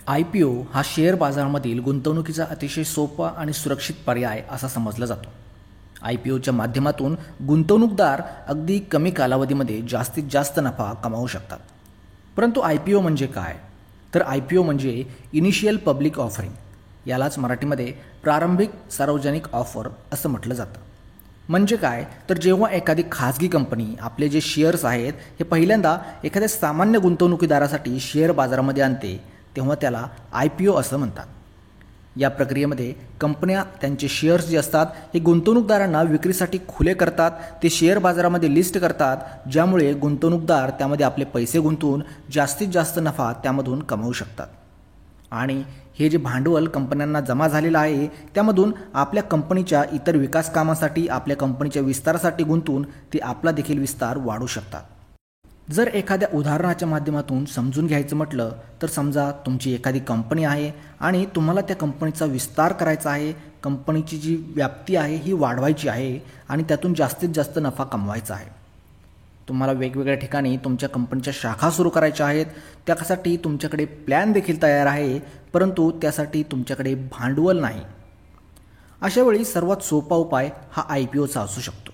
IPO हा share बाजारामधील गुंतवणुकीचा अतिशय सोपा आणि सुरक्षित पर्याय असा समजला जातो. IPOच्या माध्यमातून गुंतवणूकदार अगदी कमी कालावधीमध्ये जास्तीत जास्त नफा कमावू शकतात. परंतु IPO म्हणजे काय? तर IPO म्हणजे इनिशियल पब्लिक ऑफरिंग, यालाच मराठीमध्ये प्रारंभिक सार्वजनिक ऑफर असं म्हटलं जातं. म्हणजे काय? तर जेव्हा एखादी खाजगी कंपनी आपले जे शेअर्स आहेत हे पहिल्यांदा एखाद्या सामान्य गुंतवणुकीदारासाठी शेअर बाजारामध्ये आणते, तेव्हा त्याला IPO असं म्हणतात. या प्रक्रियेमध्ये कंपन्या त्यांचे शेअर्स जे असतात हे गुंतवणूकदारांना विक्रीसाठी खुले करतात, ते शेअर बाजारामध्ये लिस्ट करतात, ज्यामुळे गुंतवणूकदार त्यामध्ये आपले पैसे गुंतवून जास्तीत जास्त नफा त्यामधून कमावू शकतात. आणि हे जे भांडवल कंपन्यांना जमा झालेलं आहे त्यामधून आपल्या कंपनीच्या इतर विकास कामासाठी, आपल्या कंपनीच्या विस्तारासाठी गुंतवून ते आपला देखील विस्तार वाढवू शकतात. जर एखाद्या उदाहरणाच्या माध्यमातून समजून घ्यायचं म्हटलं तर समजा तुमची एखादी कंपनी आहे आणि तुम्हाला त्या कंपनीचा विस्तार करायचा आहे, कंपनीची जी व्याप्ती आहे ही वाढवायची आहे आणि त्यातून जास्तीत जास्त नफा कमवायचा आहे. तुम्हाला वेगवेगळ्या ठिकाणी तुमच्या कंपनीच्या शाखा सुरू करायच्या आहेत, त्यासाठी तुमच्याकडे प्लॅन देखील तयार आहे, परंतु त्यासाठी तुमच्याकडे भांडवल नाही. अशावेळी सर्वात सोपा उपाय हा IPOचा असू शकतो,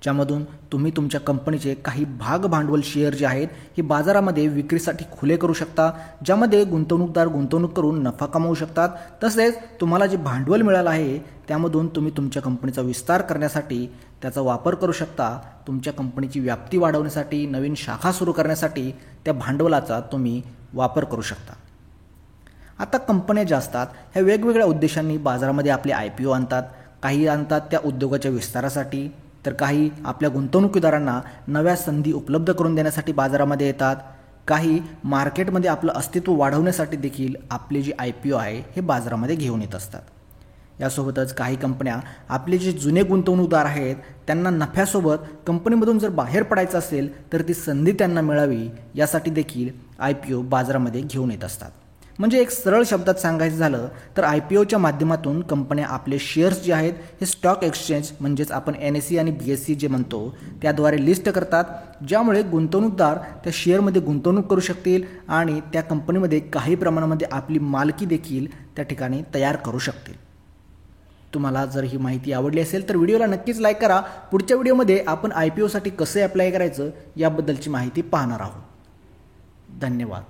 ज्यामधून तुम्ही तुमच्या कंपनीचे काही भाग भांडवल शेअर जे आहेत हे बाजारामध्ये विक्रीसाठी खुले करू शकता, ज्यामध्ये गुंतवणूकदार गुंतवणूक करून नफा कमावू शकतात. तसेच तुम्हाला जे भांडवल मिळालं आहे त्यामधून तुम्ही तुमच्या कंपनीचा विस्तार करण्यासाठी त्याचा वापर करू शकता. तुमच्या कंपनीची व्याप्ती वाढवण्यासाठी, नवीन शाखा सुरू करण्यासाठी त्या भांडवलाचा तुम्ही वापर करू शकता. आता कंपन्या ज्या असतात ह्या वेगवेगळ्या उद्देशांनी बाजारामध्ये आपले IPO आणतात. काही आणतात त्या उद्योगाच्या विस्तारासाठी, तर काही आपल्या गुंतवणुकीदारांना नव्या संधी उपलब्ध करून देण्यासाठी बाजारामध्ये येतात. काही मार्केटमध्ये आपलं अस्तित्व वाढवण्यासाठी देखील आपले जे IPO आहे हे बाजारामध्ये घेऊन येत असतात. यासोबतच काही कंपन्या आपले जे जुने गुंतवणूकदार आहेत त्यांना नफ्यासोबत कंपनीमधून जर बाहेर पडायचं असेल तर ती संधी त्यांना मिळावी यासाठी देखील IPO बाजारामध्ये घेऊन येत असतात. म्हणजे एक सरळ शब्दात सांगायचं झालं तर IPOच्या माध्यमातून कंपन्या आपले शेअर्स जे आहेत हे स्टॉक एक्सचेंज म्हणजेच आपण NSE आणि BSE जे म्हणतो त्याद्वारे लिस्ट करतात, ज्यामुळे गुंतवणूकदार त्या शेअरमध्ये गुंतवणूक करू शकतील आणि त्या कंपनीमध्ये काही प्रमाणामध्ये आपली मालकी देखील त्या ठिकाणी तयार करू शकतील. तुम्हाला जर ही माहिती आवडली असेल तर व्हिडिओला नक्कीच लाईक करा. पुढच्या व्हिडिओमध्ये आपण IPOसाठी कसे अप्लाय करायचं याबद्दलची माहिती पाहणार आहोत. धन्यवाद.